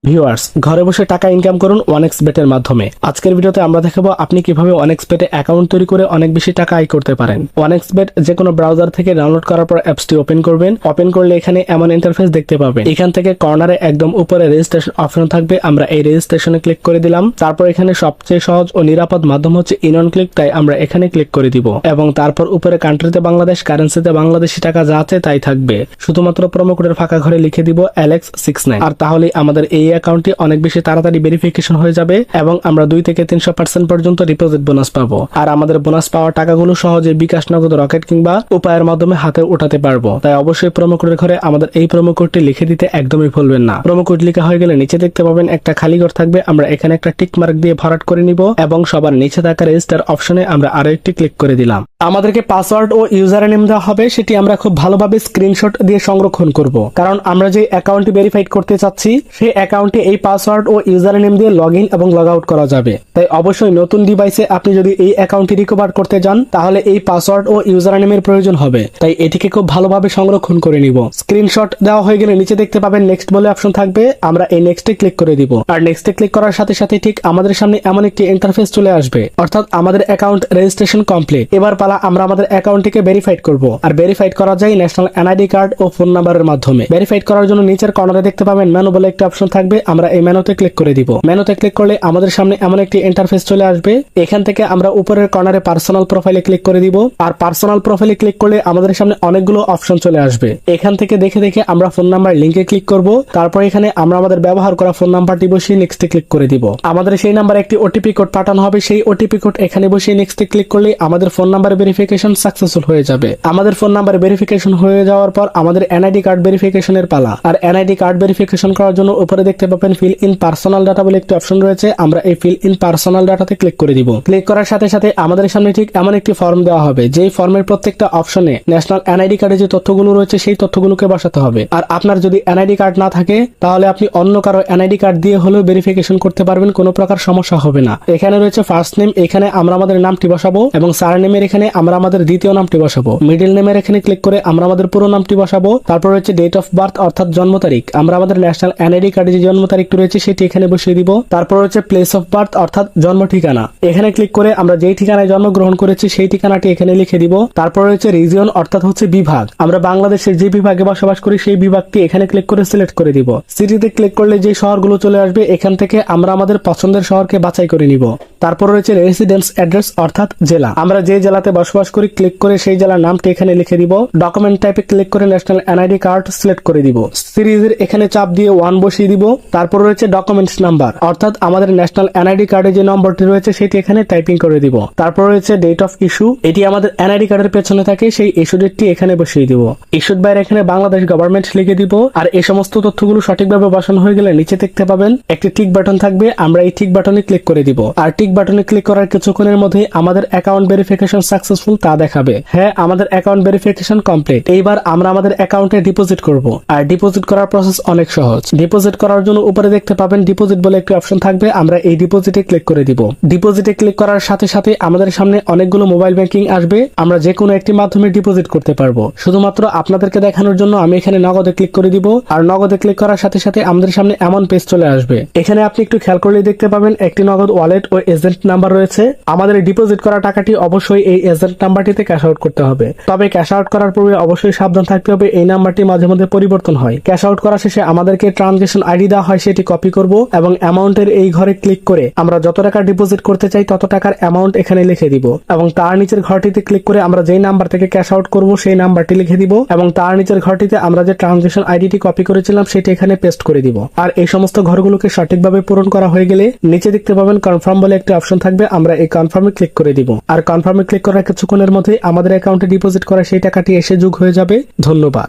Viewers, ঘরে বসে টাকা ইনকাম করুন OneXBet এর মাধ্যমে। আজকের ভিডিওতে আমরা দেখাবো আপনি কিভাবে OneXBet এ অ্যাকাউন্ট তৈরি করে অনেক বেশি টাকা আয় করতে পারেন। OneXBet যে কোনো ব্রাউজার থেকে ডাউনলোড করার পর অ্যাপসটি ওপেন করবেন। ওপেন করলে এখানে এমন ইন্টারফেস দেখতে পাবেন। এখান থেকে কর্নারে একদম উপরে রেজিস্ট্রেশন অপশন থাকবে, আমরা এই রেজিস্ট্রেশনে ক্লিক করে দিলাম। তারপর এখানে সবচেয়ে সহজ ও নিরাপদ মাধ্যম হচ্ছে ইন অন ক্লিক, তাই আমরা এখানে ক্লিক করে দিব এবং তারপর উপরে কান্ট্রিতে বাংলাদেশ, কারেন্সিতে বাংলাদেশি টাকা যা আছে তাই থাকবে। শুধুমাত্র প্রোমো কোডের ফাঁকা ঘরে লিখে দিব Alex69, আর তাহলেই আমাদের এই অ্যাকাউন্টটি অনেক বেশি তাড়াতাড়ি ভেরিফিকেশন হয়ে যাবে এবং আমরা 2 থেকে 300% পর্যন্ত ডিপোজিট বোনাস পাবো। আর আমাদের বোনাস পাওয়া টাকাগুলো সহজে বিকাশ, নগদ, রকেট কিংবা উপায়ের মাধ্যমে হাতে উঠাতে পারবো। তাই অবশ্যই প্রোমো কোডের ঘরে আমাদের এই প্রোমো কোডটি লিখে দিতে একদমই ভুলবেন না। প্রোমো কোড লেখা হয়ে গেলে নিচে দেখতে পাবেন একটা খালি ঘর থাকবে, আমরা এখানে একটা টিক মার্ক দিয়ে ভরাট করে নিব এবং সবার নিচে থাকা রেজিস্টার অপশনে আমরা আরো একটি ক্লিক করে দিলাম। আমাদেরকে পাসওয়ার্ড ও ইউজার নেম দেওয়া হবে, সেটি আমরা খুব ভালোভাবে স্ক্রিনশট দিয়ে সংরক্ষণ করব, কারণ আমরা যে অ্যাকাউন্টটি ভেরিফাইড করতে চাচ্ছি সেই অ্যাকাউন্টে এই পাসওয়ার্ড ও ইউজার নেম দিয়ে লগ ইন এবং লগ আউট করা যাবে। তাই অবশ্যই নতুন ডিভাইসে আপনি যদি এই অ্যাকাউন্টটি রিকভার করতে যান তাহলে এই পাসওয়ার্ড ও ইউজার নেমের প্রয়োজন হবে, তাই এটিকে খুব ভালোভাবে সংরক্ষণ করে নিব। স্ক্রিনশট দেওয়া হয়ে গেলে নিচে দেখতে পাবেন নেক্সট বলে অপশন থাকবে, আমরা এই নেক্সটে ক্লিক করে দিব। আর নেক্সটে ক্লিক করার সাথে সাথে ঠিক আমাদের সামনে এমন একটি ইন্টারফেস চলে আসবে, অর্থাৎ আমাদের অ্যাকাউন্ট রেজিস্ট্রেশন কমপ্লিট। এবার পালা আমরা আমাদের অ্যাকাউন্টটিকে ভেরিফাইড করব। আর ভেরিফাইড করা যায় ন্যাশনাল এনআইডি কার্ড ও ফোন নাম্বারের মাধ্যমে। ভেরিফাইড করার জন্য নিচের কর্নারে দেখতে পাবেন মেনু বলে একটা অপশন থাকবে, আমরা এই মেনুতে ক্লিক করে দিব। মেনুতে ক্লিক করলে আমাদের সামনে এমন একটি ইন্টারফেস চলে আসবে। এখান থেকে আমরা উপরের কর্নারে পার্সোনাল প্রোফাইলে ক্লিক করে দিব। আর পার্সোনাল প্রোফাইলে ক্লিক করলে আমাদের সামনে অনেকগুলো অপশন চলে আসবে। এখান থেকে দেখে দেখে আমরা ফোন নাম্বার লিংকে ক্লিক করব। তারপর এখানে আমরা আমাদের ব্যবহার করা ফোন নাম্বারটি বসিয়ে নেক্সটে ক্লিক করে দিব। আমাদের সেই নাম্বারে একটি ওটিপি কোড পাঠানো হবে, সেই ওটিপি কোড এখানে বসিয়ে নেক্সটে ক্লিক করলে আমাদের ফোন নাম্বার ভেরিফিকেশন সাকসেসফুল হয়ে যাবে। আমাদের ফোন নাম্বার ভেরিফিকেশন হয়ে যাওয়ার পর আমাদের এনআইডি কার্ড ভেরিফিকেশনের পালা। আর এনআইডি কার্ড ভেরিফিকেশন করার জন্য উপরে দেখতে পাবেন ফিল ইন পার্সোনাল ডাটা বলে একটি অপশন রয়েছে, আমরা এই ফিল ইন পার্সোনাল ডাটাতে ক্লিক করে দিব। ক্লিক করার সাথে সাথে আমাদের সামনে ঠিক এমন একটি ফর্ম দেওয়া হবে, যেই ফর্মের প্রত্যেকটা অপশনে ন্যাশনাল এনআইডি কার্ডে যে তথ্যগুলো রয়েছে সেই তথ্যগুলোকে বসাতে হবে। আর আপনার যদি এনআইডি কার্ড না থাকে তাহলে আপনি অন্য কারো এনআইডি কার্ড দিয়ে হলেও ভেরিফিকেশন করতে পারবেন, কোনো প্রকার সমস্যা হবে না। এখানে রয়েছে ফার্স্ট নেম, এখানে আমরা আমাদের নামটি বসাবো এবং সারনেমের এখানে আমরা আমাদের দ্বিতীয় নামটি বসাবো। মিডল নেমের এখানে ক্লিক করে আমরা আমাদের পুরো নামটি বসাবো। তারপর রয়েছে ডেট অফ বার্থ অর্থাৎ জন্ম তারিখ, আমরা আমাদের ন্যাশনাল এনআইডি কার্ডে যে জন্ম তারিখটি রয়েছে সেটি এখানে বসিয়ে দিব। তারপর রয়েছে প্লেস অফ বার্থ অর্থাৎ জন্ম ঠিকানা, এখানে ক্লিক করে আমরা যেই ঠিকানায় জন্মগ্রহণ করেছি সেই ঠিকানাটি এখানে লিখে দিব। তারপর রয়েছে রিজিয়ন অর্থাৎ হচ্ছে বিভাগ, আমরা বাংলাদেশের যে বিভাগে বসবাস করি সেই বিভাগটি এখানে ক্লিক করে সিলেক্ট করে দিব। সিটিতে ক্লিক করলে যে শহরগুলো চলে আসবে এখান থেকে আমরা আমাদের পছন্দের শহরকে বাছাই করে নিব। তারপর রয়েছে রেসিডেন্স অ্যাড্রেস অর্থাৎ জেলা, আমরা যে জেলাতে বসবাস করি ক্লিক করে সেই জেলার নামটি এখানে লিখে দিব। ডকুমেন্ট টাইপে ক্লিক করে ন্যাশনাল এনআইডি কার্ড সিলেক্ট করে দিব। সিরিজের এখানে চাপ দিয়ে 1 বসিয়ে দিব। তারপর রয়েছে ডকুমেন্টস নাম্বার অর্থাৎ আমাদের ন্যাশনাল এনআইডি কার্ডে যে নম্বরটি রয়েছে সেটি এখানে টাইপিং করে দিব। তারপর রয়েছে ডেট অফ ইস্যু, এটি আমাদের এনআইডি কার্ডের পেছনে থাকে, সেই ইস্যু ডেটটি এখানে বসিয়ে দিব। ইস্যুড বাইরে এখানে বাংলাদেশ গভর্নমেন্ট লিখে দিব। আর এই সমস্ত তথ্যগুলো সঠিকভাবে বসানো হয়ে গেলে নিচে দেখতে পাবেন একটি টিক বাটন থাকবে, আমরা এই টিক বাটনে ক্লিক করে দিব। আর টিক বাটনে ক্লিক করার কিছুক্ষণের মধ্যে আমাদের অ্যাকাউন্ট ভেরিফিকেশন সাকসেসফুল তা দেখাবে। হ্যাঁ, আমাদের অ্যাকাউন্ট ভেরিফিকেশন কমপ্লিট। এইবার আমরা আমাদের অ্যাকাউন্টে ডিপোজিট করব। আর ডিপোজিট করার প্রসেস অনেক সহজ। ডিপোজিট করার জন্য উপরে দেখতে পাবেন ডিপোজিট বলে একটি অপশন থাকবে, আমরা এই ডিপোজিটে ক্লিক করে দিব। ডিপোজিটে ক্লিক করার সাথে সাথে আমাদের সামনে অনেকগুলো মোবাইল ব্যাংকিং আসবে, আমরা যে কোনো একটি মাধ্যমে ডিপোজিট করতে পারবো। শুধুমাত্র আপনাদেরকে দেখানোর জন্য আমি এখানে নগদে ক্লিক করে দিব। আর নগদে ক্লিক করার সাথে সাথে আমাদের সামনে এমন পেজ চলে আসবে। এখানে আপনি একটু খেয়াল করলে দেখতে পাবেন একটি নগদ ওয়ালেট ও এজেন্ট নাম্বার রয়েছে। আমাদের ডিপোজিট করা টাকাটি অবশ্যই এই এজেন্ট নাম্বারটিতে ক্যাশ আউট করতে হবে। তবে ক্যাশ আউট করার পূর্বে অবশ্যই সাবধান থাকতে হবে, এই নাম্বারটি মাঝে মধ্যে পরিবর্তন হয়। ক্যাশ আউট করা শেষে আমাদেরকে ট্রানজাকশন আইডি দেওয়া হয়, সেটি কপি করব এবং অ্যামাউন্টের এই ঘরে ক্লিক করে আমরা যত টাকা ডিপোজিট করতে চাই তত টাকার অ্যামাউন্ট এখানে লিখে দিব এবং তার নিচের ঘরটিতে ক্লিক করে আমরা যেই নাম্বার থেকে ক্যাশ আউট করব সেই নাম্বারটি লিখে দিব এবং তার নিচের ঘরটিতে আমরা যে ট্রানজাকশন আইডিটি কপি করেছিলাম সেটি এখানে পেস্ট করে দিব। আর এই সমস্ত ঘরগুলোকে সঠিকভাবে পূরণ করা হয়ে গেলে নিচে দেখতে পাবেন কনফার্ম বলে একটি অপশন থাকবে, আমরা এই কনফার্মে ক্লিক করে দিব। আর কনফার্মে ক্লিক করার কিছুক্ষণের মধ্যে আমাদের অ্যাকাউন্টে ডিপোজিট করা সেই টাকাটি এসে যোগ হয়ে যাবে। ধন্যবাদ।